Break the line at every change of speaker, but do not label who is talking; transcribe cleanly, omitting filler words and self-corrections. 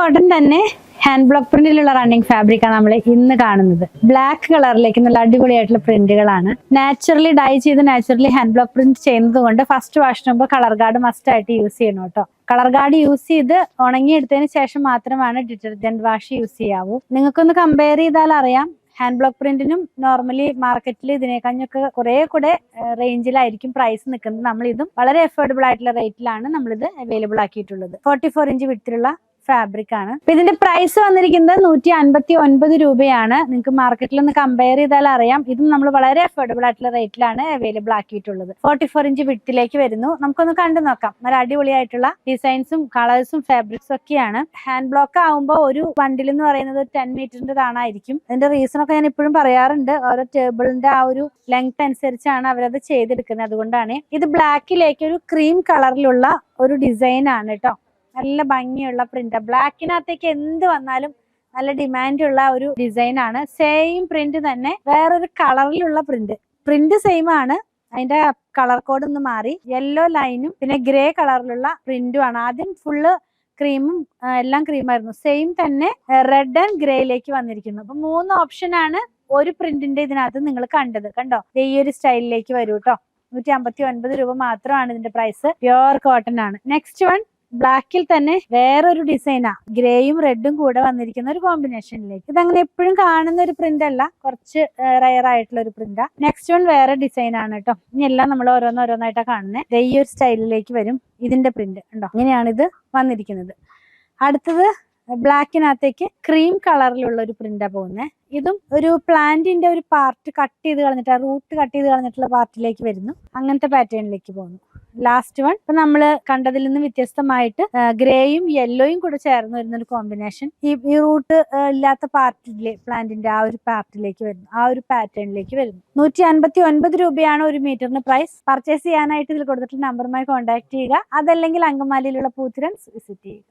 Cotton തന്നെ hand block പ്രിന്റിലുള്ള running fabric ആണ് നമ്മൾ ഇന്ന് കാണുന്നത്. ബ്ലാക്ക് കളറിലേക്ക് നല്ല അടിപൊളിയായിട്ടുള്ള പ്രിന്റുകളാണ്. നാച്ചുറലി ഡൈ ചെയ്ത് നാച്ചുറലി ഹാൻഡ് ബ്ലോക്ക് പ്രിന്റ് ചെയ്യുന്നത് കൊണ്ട് ഫസ്റ്റ് വാഷിനുമ്പോൾ കളർ ഗാർഡ് മസ്റ്റ് ആയിട്ട് യൂസ് ചെയ്യണം കേട്ടോ. കളർ ഗാർഡ് യൂസ് ചെയ്ത് ഉണങ്ങിയെടുത്തതിന് ശേഷം മാത്രമാണ് ഡിറ്റർജന്റ് വാഷ് യൂസ് ചെയ്യാവൂ. നിങ്ങൾക്കൊന്ന് കമ്പയർ ചെയ്താൽ അറിയാം, ഹാൻഡ് ബ്ലോക്ക് പ്രിന്റിനും നോർമലി മാർക്കറ്റിൽ ഇതിനേക്കാളൊക്കെ കുറെ കൂടെ റേഞ്ചിലായിരിക്കും പ്രൈസ് നിൽക്കുന്നത്. നമ്മൾ ഇതും വളരെ അഫോർഡബിൾ ആയിട്ടുള്ള റേറ്റിലാണ് നമ്മളിത് അവൈലബിൾ ആക്കിയിട്ടുള്ളത്. 44 ഇഞ്ച് വിഡ്ത്തിലുള്ള ഫാബ്രിക് ആണ്. അപ്പൊ ഇതിന്റെ പ്രൈസ് വന്നിരിക്കുന്നത് 159 രൂപയാണ്. നിങ്ങൾക്ക് മാർക്കറ്റിൽ ഒന്ന് കമ്പയർ ചെയ്താൽ അറിയാം, ഇതും നമ്മൾ വളരെ അഫോർഡബിൾ ആയിട്ടുള്ള റേറ്റിലാണ് അവൈലബിൾ ആക്കിയിട്ടുള്ളത്. 44 ഇഞ്ച് വിഡ്ത്തിലേക്ക് വരുന്നു. നമുക്കൊന്ന് കണ്ടു നോക്കാം. നല്ല അടിപൊളിയായിട്ടുള്ള ഡിസൈൻസും കളേഴ്സും ഫാബ്രിക്സും ഒക്കെയാണ്. ഹാൻഡ് ബ്ലോക്ക് ആകുമ്പോൾ ഒരു ബണ്ടിൽ എന്ന് പറയുന്നത് 10 മീറ്ററിന്റെ താണായിരിക്കും. അതിന്റെ റീസൺ ഒക്കെ ഞാൻ ഇപ്പോഴും പറയാറുണ്ട്. ഓരോ ടേബിളിന്റെ ആ ഒരു ലെങ്ത് അനുസരിച്ചാണ് അവരത് ചെയ്തെടുക്കുന്നത്. അതുകൊണ്ടാണ് ഇത് ബ്ലാക്കിലേക്ക് ഒരു ക്രീം കളറിലുള്ള ഒരു ഡിസൈൻ ആണ് കേട്ടോ. നല്ല ഭംഗിയുള്ള പ്രിന്റ്. ബ്ലാക്കിനകത്തേക്ക് എന്ത് വന്നാലും നല്ല ഡിമാൻഡുള്ള ഒരു ഡിസൈൻ ആണ്. സെയിം പ്രിന്റ് തന്നെ വേറൊരു കളറിലുള്ള പ്രിന്റ് സെയിം ആണ്. അതിന്റെ കളർ കോഡ് ഒന്ന് മാറി. യെല്ലോ ലൈനും പിന്നെ ഗ്രേ കളറിലുള്ള പ്രിന്റും ആണ്. ആദ്യം ഫുള്ള് ക്രീമും എല്ലാം ക്രീമായിരുന്നു. സെയിം തന്നെ റെഡ് ആൻഡ് ഗ്രേയിലേക്ക് വന്നിരിക്കുന്നു. അപ്പൊ 3 ഓപ്ഷൻ ആണ് ഒരു പ്രിന്റിന്റെ ഇതിനകത്ത് നിങ്ങൾ കണ്ടത്. കണ്ടോ, ഈ ഒരു സ്റ്റൈലിലേക്ക് വരൂ കേട്ടോ. 159 രൂപ മാത്രമാണ് ഇതിന്റെ പ്രൈസ്. പ്യുവർ കോട്ടൺ ആണ്. നെക്സ്റ്റ് വൺ ബ്ലാക്കിൽ തന്നെ വേറൊരു ഡിസൈനാ, ഗ്രേയും റെഡും കൂടെ വന്നിരിക്കുന്ന ഒരു കോമ്പിനേഷനിലേക്ക്. ഇതങ്ങനെ എപ്പോഴും കാണുന്ന ഒരു പ്രിന്റ് അല്ല, കുറച്ച് റയർ ആയിട്ടുള്ള ഒരു പ്രിന്റാ. നെക്സ്റ്റ് വൺ വേറെ ഡിസൈൻ ആണ് കേട്ടോ. ഇനി എല്ലാം നമ്മൾ ഓരോന്നായിട്ടാ കാണുന്നത്. ഈ ഒരു സ്റ്റൈലിലേക്ക് വരും ഇതിന്റെ പ്രിന്റ്. ഉണ്ടോ, ഇങ്ങനെയാണ് ഇത് വന്നിരിക്കുന്നത്. അടുത്തത് ബ്ലാക്കിനകത്തേക്ക് ക്രീം കളറിലുള്ള ഒരു പ്രിന്റാ പോകുന്നത്. ഇതും ഒരു പ്ലാന്റിന്റെ ഒരു പാർട്ട് കട്ട് ചെയ്ത് കളഞ്ഞിട്ട്, റൂട്ട് കട്ട് ചെയ്ത് കളഞ്ഞിട്ടുള്ള പാർട്ടിലേക്ക് വരുന്നു. അങ്ങനത്തെ പാറ്റേണിലേക്ക് പോകുന്നു. ലാസ്റ്റ് വൺ ഇപ്പൊ നമ്മള് കണ്ടതിൽ നിന്ന് വ്യത്യസ്തമായിട്ട് ഗ്രേയും യെല്ലോയും കൂടെ ചേർന്ന് വരുന്ന ഒരു കോമ്പിനേഷൻ. ഈ റൂട്ട് ഇല്ലാത്ത പാർട്ടിലെ പ്ലാന്റിന്റെ ആ ഒരു പാർട്ടിലേക്ക് വരുന്നു, ആ ഒരു പാറ്റേണിലേക്ക് വരുന്നു. 159 രൂപയാണ് ഒരു മീറ്ററിന് പ്രൈസ്. പർച്ചേസ് ചെയ്യാനായിട്ട് ഇതിൽ കൊടുത്തിട്ടുള്ള നമ്പറുമായി കോൺടാക്ട് ചെയ്യുക. അതല്ലെങ്കിൽ അങ്കമാലിയിലുള്ള പൂത്തിരൻസ് വിസിറ്റ് ചെയ്യുക.